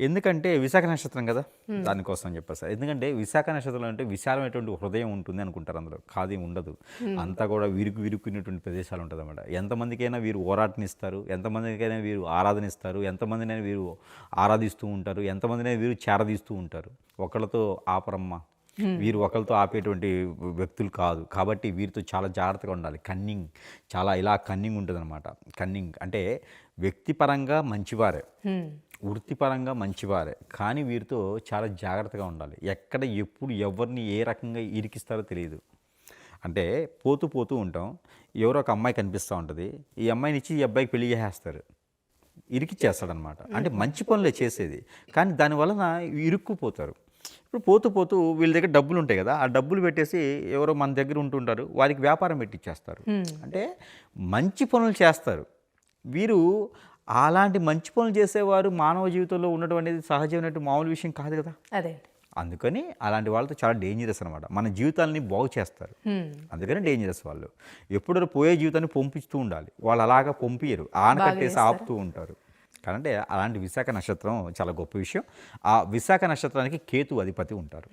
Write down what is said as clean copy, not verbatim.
ఎందుకంటే విశాఖ నక్షత్రం కదా, దానికోసం చెప్పారు సార్. ఎందుకంటే విశాఖ నక్షత్రం అంటే విశాలమైనటువంటి హృదయం ఉంటుంది అనుకుంటారు అందరూ, కాదు ఉండదు. అంతా కూడా విరుక్కున్నటువంటి ప్రదేశాలు ఉంటుంది అన్నమాట. ఎంతమందికైనా వీరు ఓరాటనిస్తారు, ఎంతమందికైనా వీరు ఆరాధనిస్తారు, ఎంతమందినైనా వీరు ఆరాధిస్తూ ఉంటారు, ఎంతమందినైనా వీరు చేరదీస్తూ ఉంటారు. ఒకళ్ళతో ఆపరమ్మ, వీరు ఒకరితో ఆపేటువంటి వ్యక్తులు కాదు. కాబట్టి వీరితో చాలా జాగ్రత్తగా ఉండాలి. కన్నింగ్, చాలా ఇలా కన్నింగ్ ఉంటుంది అనమాట. కన్నింగ్ అంటే వ్యక్తిపరంగా మంచివారే, వృత్తిపరంగా మంచివారే, కానీ వీరితో చాలా జాగ్రత్తగా ఉండాలి. ఎక్కడ ఎప్పుడు ఎవరిని ఏ రకంగా ఇరికిస్తారో తెలియదు. అంటే పోతూ పోతూ ఉంటాం, ఎవరో ఒక అమ్మాయి కనిపిస్తూ ఉంటుంది, ఈ అమ్మాయిని ఇచ్చి ఈ అబ్బాయికి పెళ్లి చేసేస్తారు, ఇరికిచ్చేస్తాడనమాట. అంటే మంచి పనులే చేసేది, కానీ దానివలన ఇరుక్కుపోతారు. ఇప్పుడు పోతూ పోతూ వీళ్ళ దగ్గర డబ్బులు ఉంటాయి కదా, ఆ డబ్బులు పెట్టేసి ఎవరో మన దగ్గర ఉంటుంటారు, వారికి వ్యాపారం పెట్టిచ్చేస్తారు. అంటే మంచి పనులు చేస్తారు వీరు. అలాంటి మంచి పనులు చేసేవారు మానవ జీవితంలో ఉండడం అనేది సహజమైనటువంటి మామూలు విషయం కాదు కదా. అదే అందుకని అలాంటి వాళ్ళతో చాలా డేంజరస్ అనమాట. మన జీవితాలని బాగు చేస్తారు, అందుకని డేంజరస్ వాళ్ళు. ఎప్పుడో పోయే జీవితాన్ని పంపిస్తూ ఉండాలి, వాళ్ళు అలాగా పంపించరు, ఆనకట్టేసి ఆపుతూ ఉంటారు. కాబట్టి అలాంటి విశాఖ నక్షత్రం చాలా గొప్ప విషయం. ఆ విశాఖ నక్షత్రానికి కేతు అధిపతి ఉంటారు.